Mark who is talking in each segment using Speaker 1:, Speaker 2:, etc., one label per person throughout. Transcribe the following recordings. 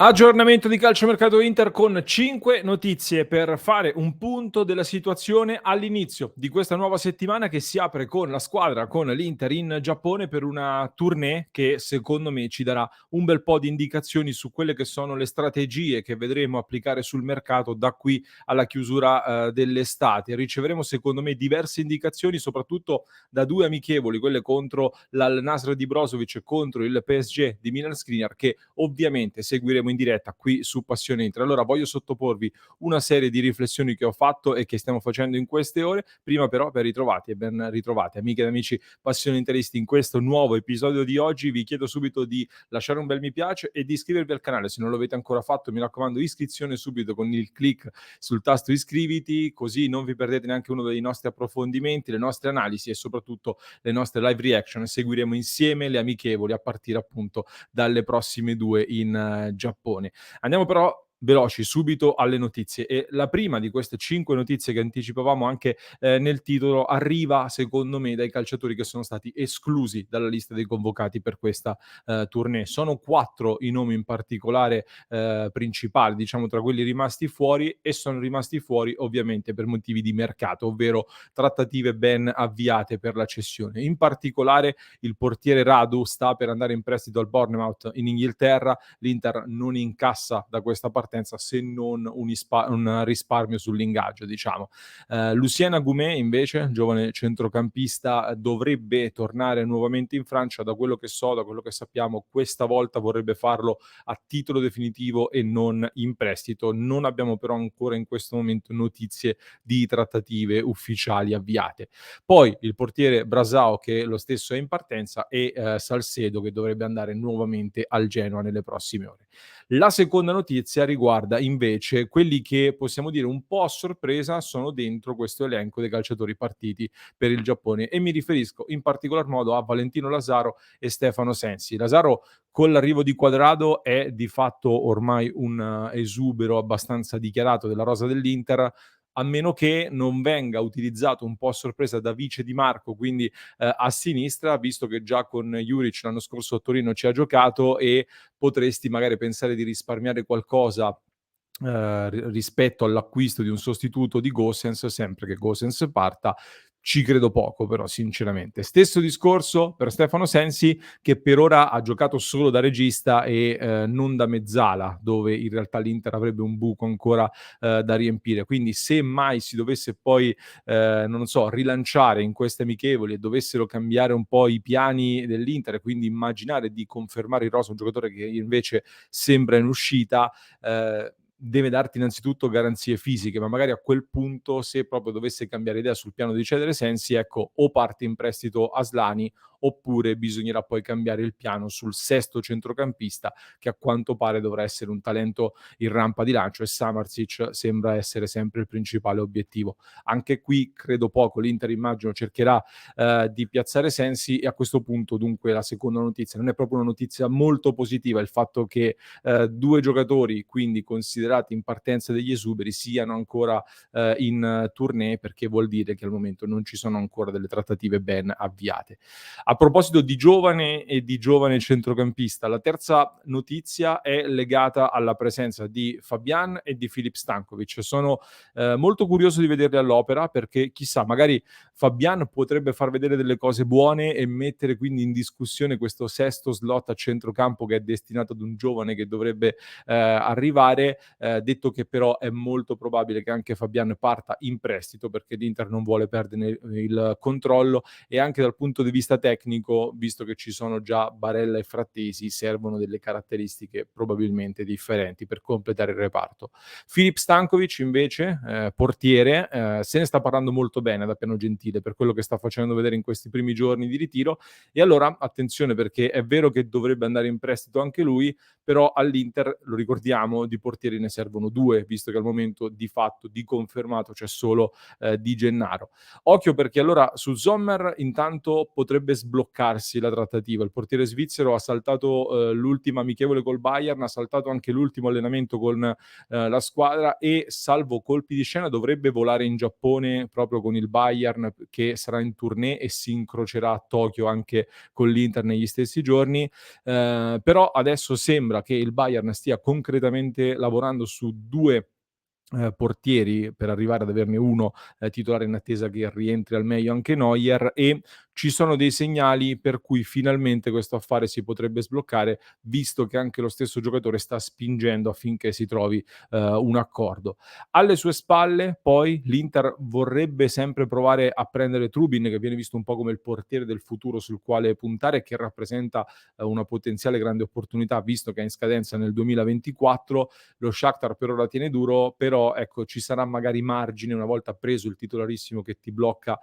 Speaker 1: Aggiornamento di calciomercato Inter con 5 notizie per fare un punto della situazione all'inizio di questa nuova settimana che si apre con la squadra, con l'Inter in Giappone per una tournée che secondo me ci darà un bel po' di indicazioni su quelle che sono le strategie che vedremo applicare sul mercato da qui alla chiusura dell'estate. Riceveremo secondo me diverse indicazioni soprattutto da due amichevoli, quelle contro l'Al-Nassr di Brozovic e contro il PSG di Milan Skriniar, che ovviamente seguiremo in diretta qui su Passione Inter. Allora voglio sottoporvi una serie di riflessioni che ho fatto e che stiamo facendo in queste ore. Prima però ben ritrovati e ben ritrovate amiche ed amici Passione Interisti in questo nuovo episodio di oggi. Vi chiedo subito di lasciare un bel mi piace e di iscrivervi al canale se non lo avete ancora fatto. Mi raccomando, iscrizione subito con il click sul tasto iscriviti, così non vi perdete neanche uno dei nostri approfondimenti, le nostre analisi e soprattutto le nostre live reaction. Seguiremo insieme le amichevoli a partire appunto dalle prossime due in Giappone. Andiamo però veloci subito alle notizie e la prima di queste 5 notizie che anticipavamo anche nel titolo arriva secondo me dai calciatori che sono stati esclusi dalla lista dei convocati per questa tournée. Sono 4 i nomi in particolare principali, diciamo tra quelli rimasti fuori, e sono rimasti fuori ovviamente per motivi di mercato, ovvero trattative ben avviate per la cessione. In particolare il portiere Radu sta per andare in prestito al Bournemouth in Inghilterra. L'Inter non incassa da questa partenza se non un risparmio sull'ingaggio, diciamo. Lucien Agoumé invece, giovane centrocampista, dovrebbe tornare nuovamente in Francia. Da quello che so, da quello che sappiamo, questa volta vorrebbe farlo a titolo definitivo e non in prestito. Non abbiamo però ancora in questo momento notizie di trattative ufficiali avviate. Poi il portiere Brasao, che lo stesso è in partenza, e Salcedo, che dovrebbe andare nuovamente al Genoa nelle prossime ore. La seconda notizia riguarda invece quelli che possiamo dire un po' a sorpresa sono dentro questo elenco dei calciatori partiti per il Giappone, e mi riferisco in particolar modo a Valentino Lazaro e Stefano Sensi. Lazaro con l'arrivo di Quadrado è di fatto ormai un esubero abbastanza dichiarato della rosa dell'Inter, a meno che non venga utilizzato un po' a sorpresa da Vice Di Marco, quindi a sinistra, visto che già con Juric l'anno scorso a Torino ci ha giocato, e potresti magari pensare di risparmiare qualcosa rispetto all'acquisto di un sostituto di Gosens, sempre che Gosens parta. Ci credo poco però sinceramente. Stesso discorso per Stefano Sensi, che per ora ha giocato solo da regista e non da mezzala, dove in realtà l'Inter avrebbe un buco ancora da riempire. Quindi se mai si dovesse poi non so, rilanciare in queste amichevoli e dovessero cambiare un po' i piani dell'Inter, quindi immaginare di confermare in rosa un giocatore che invece sembra in uscita, deve darti innanzitutto garanzie fisiche, ma magari a quel punto, se proprio dovesse cambiare idea sul piano di cedere Sensi, ecco, o parte in prestito Aslani, oppure bisognerà poi cambiare il piano sul sesto centrocampista, che a quanto pare dovrà essere un talento in rampa di lancio, e Samardzic sembra essere sempre il principale obiettivo. Anche qui credo poco, l'Inter immagino cercherà di piazzare Sensi, e a questo punto dunque la seconda notizia non è proprio una notizia molto positiva, il fatto che due giocatori quindi considerati in partenza degli esuberi siano ancora in tournée, perché vuol dire che al momento non ci sono ancora delle trattative ben avviate. A proposito di giovane e di giovane centrocampista, la terza notizia è legata alla presenza di Fabian e di Filip Stankovic. Sono molto curioso di vederli all'opera, perché chissà, magari Fabian potrebbe far vedere delle cose buone e mettere quindi in discussione questo sesto slot a centrocampo che è destinato ad un giovane che dovrebbe arrivare, detto che però è molto probabile che anche Fabian parta in prestito, perché l'Inter non vuole perdere il controllo, e anche dal punto di vista tecnico, visto che ci sono già Barella e Frattesi, servono delle caratteristiche probabilmente differenti per completare il reparto. Filip Stankovic invece, portiere, se ne sta parlando molto bene da Piano Gentile per quello che sta facendo vedere in questi primi giorni di ritiro, e allora attenzione, perché è vero che dovrebbe andare in prestito anche lui, però all'Inter, lo ricordiamo, di portieri ne servono due, visto che al momento di fatto, di confermato, c'è solo Di Gennaro. Occhio, perché allora su Sommer intanto potrebbe sbloccarsi la trattativa. Il portiere svizzero ha saltato l'ultima amichevole col Bayern, ha saltato anche l'ultimo allenamento con la squadra, e salvo colpi di scena dovrebbe volare in Giappone proprio con il Bayern che sarà in tournée e si incrocerà a Tokyo anche con l'Inter negli stessi giorni. Però adesso sembra che il Bayern stia concretamente lavorando su 2 portieri per arrivare ad averne uno titolare in attesa che rientri al meglio anche Neuer, e ci sono dei segnali per cui finalmente questo affare si potrebbe sbloccare, visto che anche lo stesso giocatore sta spingendo affinché si trovi un accordo. Alle sue spalle poi l'Inter vorrebbe sempre provare a prendere Trubin, che viene visto un po' come il portiere del futuro sul quale puntare e che rappresenta una potenziale grande opportunità, visto che è in scadenza nel 2024. Lo Shakhtar per ora tiene duro, però ecco, ci sarà magari margine una volta preso il titolarissimo che ti blocca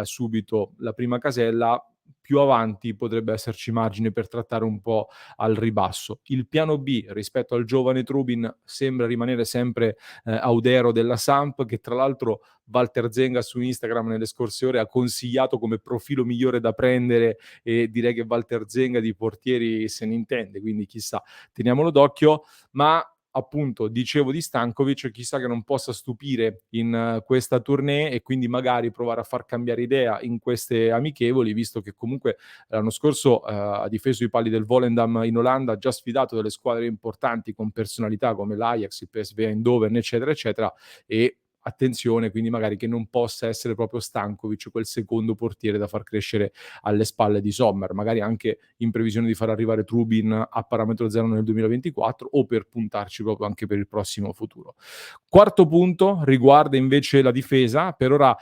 Speaker 1: subito la prima casella. Più avanti potrebbe esserci margine per trattare un po' al ribasso. Il piano B rispetto al giovane Trubin sembra rimanere sempre Audero della Samp, che tra l'altro Walter Zenga su Instagram nelle scorse ore ha consigliato come profilo migliore da prendere, e direi che Walter Zenga di portieri se ne intende, quindi chissà, teniamolo d'occhio. Ma appunto dicevo di Stankovic, chissà che non possa stupire in questa tournée e quindi magari provare a far cambiare idea in queste amichevoli, visto che comunque l'anno scorso ha difeso i pali del Volendam in Olanda, ha già sfidato delle squadre importanti con personalità come l'Ajax, il PSV Eindhoven, eccetera, eccetera, e attenzione quindi magari che non possa essere proprio Stankovic quel secondo portiere da far crescere alle spalle di Sommer, magari anche in previsione di far arrivare Trubin a parametro zero nel 2024 o per puntarci proprio anche per il prossimo futuro. Quarto punto riguarda invece la difesa. Per ora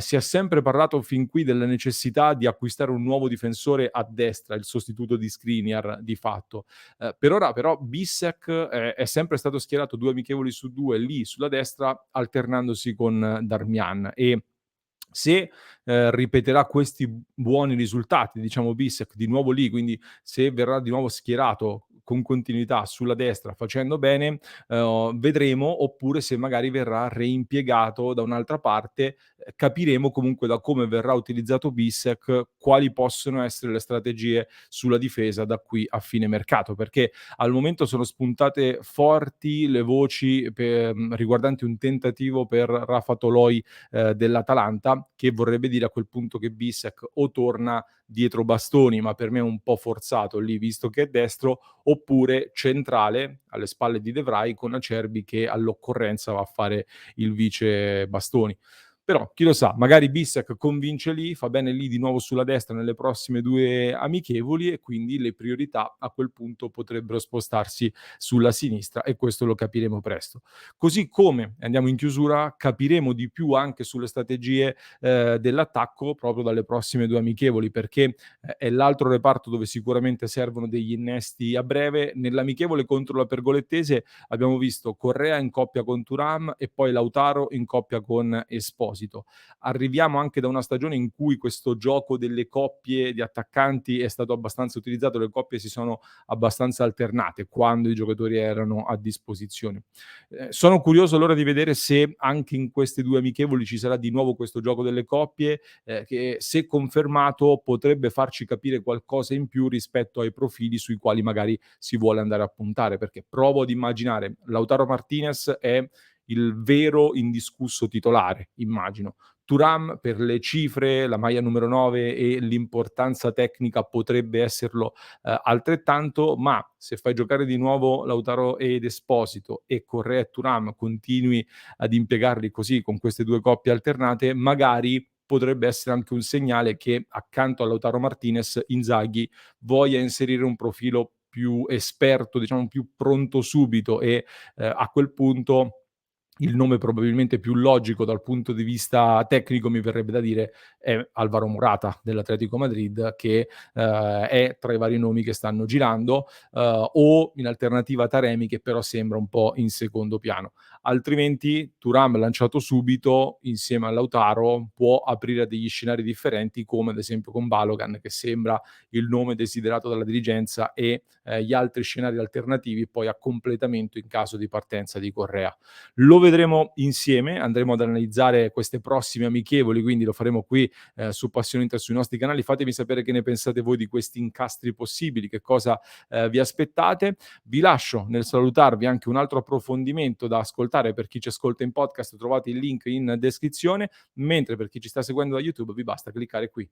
Speaker 1: si è sempre parlato fin qui della necessità di acquistare un nuovo difensore a destra, il sostituto di Skriniar di fatto. Per ora però Bissek è sempre stato schierato 2 amichevoli su 2 lì sulla destra, alternandosi con Darmian, e se ripeterà questi buoni risultati, diciamo Bissek di nuovo lì, quindi se verrà di nuovo schierato con continuità sulla destra facendo bene, vedremo, oppure se magari verrà reimpiegato da un'altra parte. Capiremo comunque da come verrà utilizzato Bissek quali possono essere le strategie sulla difesa da qui a fine mercato, perché al momento sono spuntate forti le voci riguardanti un tentativo per Rafa Toloi dell'Atalanta, che vorrebbe dire a quel punto che Bissek o torna dietro Bastoni, ma per me è un po' forzato lì visto che è destro, oppure centrale alle spalle di De Vrij con Acerbi che all'occorrenza va a fare il vice Bastoni. Però chi lo sa, magari Bissek convince lì, fa bene lì di nuovo sulla destra nelle prossime 2 amichevoli, e quindi le priorità a quel punto potrebbero spostarsi sulla sinistra, e questo lo capiremo presto. Così come, andiamo in chiusura, capiremo di più anche sulle strategie dell'attacco proprio dalle prossime 2 amichevoli, perché è l'altro reparto dove sicuramente servono degli innesti a breve. Nell'amichevole contro la Pergolettese abbiamo visto Correa in coppia con Thuram e poi Lautaro in coppia con Esposito. Arriviamo anche da una stagione in cui questo gioco delle coppie di attaccanti è stato abbastanza utilizzato, le coppie si sono abbastanza alternate quando i giocatori erano a disposizione. Sono curioso allora di vedere se anche in queste 2 amichevoli ci sarà di nuovo questo gioco delle coppie, che se confermato potrebbe farci capire qualcosa in più rispetto ai profili sui quali magari si vuole andare a puntare, perché provo ad immaginare Lautaro Martinez è il vero indiscusso titolare, immagino. Thuram per le cifre, la maglia numero 9 e l'importanza tecnica potrebbe esserlo altrettanto, ma se fai giocare di nuovo Lautaro ed Esposito e Correa e Thuram continui ad impiegarli così con queste 2 coppie alternate, magari potrebbe essere anche un segnale che accanto a Lautaro Martinez Inzaghi voglia inserire un profilo più esperto, diciamo più pronto subito, e a quel punto il nome probabilmente più logico dal punto di vista tecnico, mi verrebbe da dire, è Alvaro Morata dell'Atletico Madrid, che è tra i vari nomi che stanno girando, o in alternativa Taremi, che però sembra un po' in secondo piano. Altrimenti Thuram lanciato subito insieme a Lautaro può aprire a degli scenari differenti, come ad esempio con Balogan, che sembra il nome desiderato dalla dirigenza, e gli altri scenari alternativi poi a completamento in caso di partenza di Correa. Lo vedremo insieme, andremo ad analizzare queste prossime amichevoli, quindi lo faremo qui su Passione Inter sui nostri canali. Fatemi sapere che ne pensate voi di questi incastri possibili, che cosa vi aspettate. Vi lascio nel salutarvi anche un altro approfondimento da ascoltare per chi ci ascolta in podcast, trovate il link in descrizione, mentre per chi ci sta seguendo da YouTube vi basta cliccare qui.